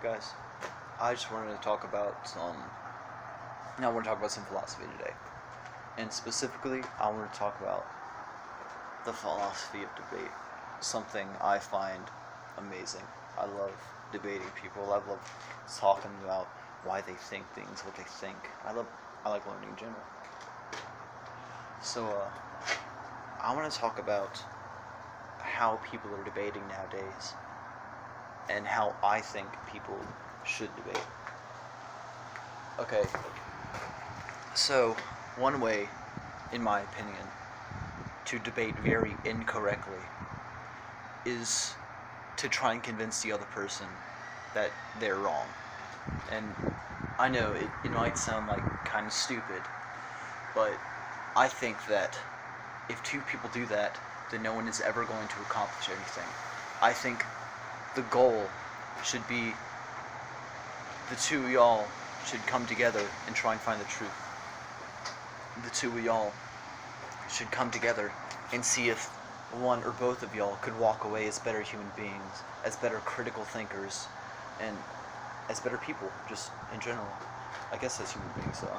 guys. I just wanted to talk about I want to talk about some philosophy today. And specifically, I want to talk about the philosophy of debate. Something I find amazing. I love debating people. I love talking about why they think things, what they think. I like learning in general. So, I want to talk about how people are debating nowadays and how I think people should debate. Okay, so one way, in my opinion, to debate very incorrectly is to try and convince the other person that they're wrong. And I know it might sound like kind of stupid, but I think that if two people do that, then no one is ever going to accomplish anything. I think the goal should be the two of y'all should come together and try and find the truth. The two of y'all should come together and see if one or both of y'all could walk away as better human beings, as better critical thinkers, and as better people, just in general. I guess as human beings, so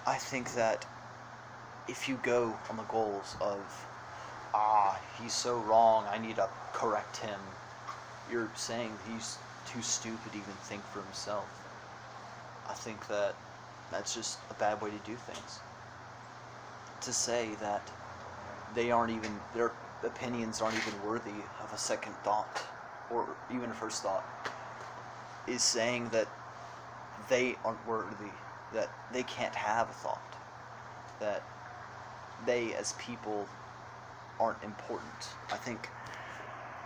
I think that if you go on the goals of, he's so wrong, I need to correct him, you're saying he's too stupid to even think for himself. I think that that's just a bad way to do things. To say that their opinions aren't even worthy of a second thought, or even a first thought, is saying that they aren't worthy, that they can't have a thought, that they as people aren't important. I think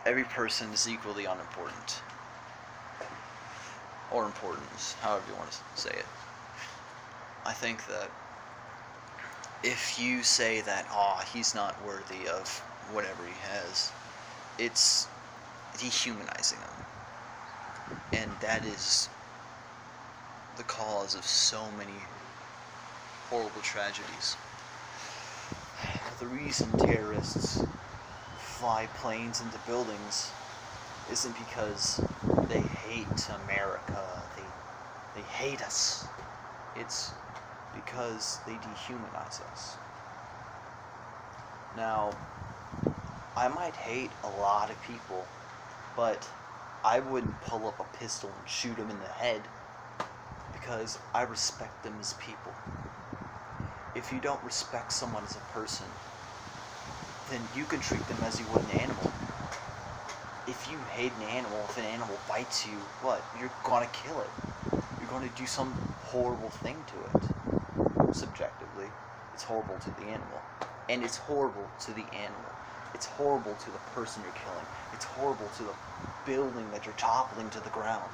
every person is equally unimportant. Or importance, however you want to say it. I think that if you say that, he's not worthy of whatever he has, it's dehumanizing him. And that is the cause of so many horrible tragedies. The reason terrorists fly planes into buildings isn't because they hate America, they hate us. It's because they dehumanize us. Now, I might hate a lot of people, but I wouldn't pull up a pistol and shoot them in the head because I respect them as people. If you don't respect someone as a person, then you can treat them as you would an animal. If you hate an animal, if an animal bites you, what? You're gonna kill it. You're gonna do some horrible thing to it. Subjectively, it's horrible to the animal. And it's horrible to the animal. It's horrible to the person you're killing. It's horrible to the building that you're toppling to the ground.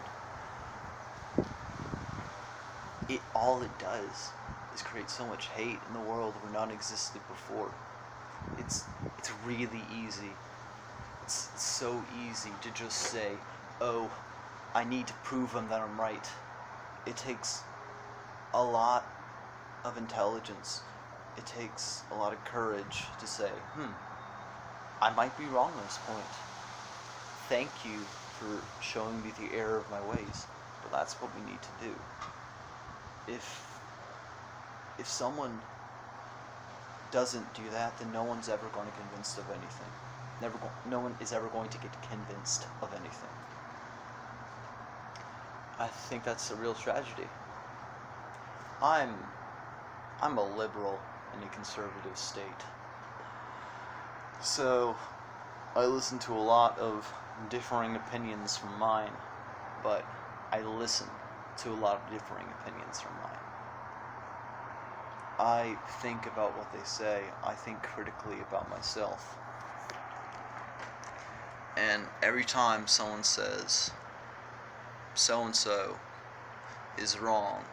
All it does is create so much hate in the world where none existed before. It's really easy. It's so easy to just say, I need to prove them that I'm right. It takes a lot of intelligence. It takes a lot of courage to say, I might be wrong on this point. Thank you for showing me the error of my ways. But that's what we need to do. If someone doesn't do that, then no one's ever going to be convinced of anything. No one is ever going to get convinced of anything. I think that's a real tragedy. I'm a liberal in a conservative state. So, I listen to a lot of differing opinions from mine, but I listen to a lot of differing opinions from mine. I think about what they say. I think critically about myself. And every time someone says, so-and-so is wrong,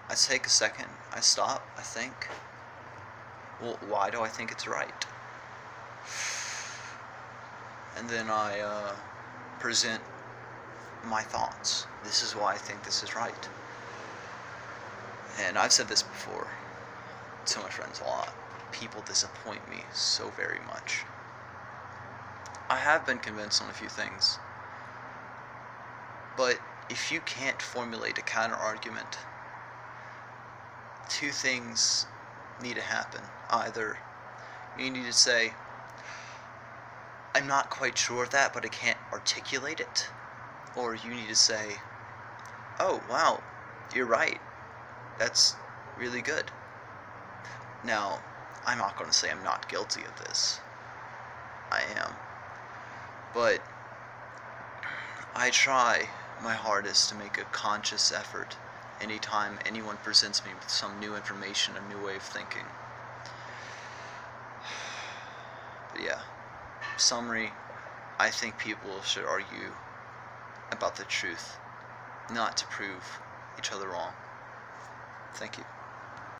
I take a second, I stop, I think, well, why do I think it's right? And then I present my thoughts. This is why I think this is right. And I've said this before to my friends a lot. People disappoint me so very much. I have been convinced on a few things. But if you can't formulate a counter argument, two things need to happen. Either you need to say, I'm not quite sure of that, but I can't articulate it. Or you need to say, oh, wow, you're right. That's really good. Now, I'm not going to say I'm not guilty of this. I am. But I try my hardest to make a conscious effort anytime anyone presents me with some new information, a new way of thinking. But yeah, summary, I think people should argue about the truth, not to prove each other wrong. Thank you.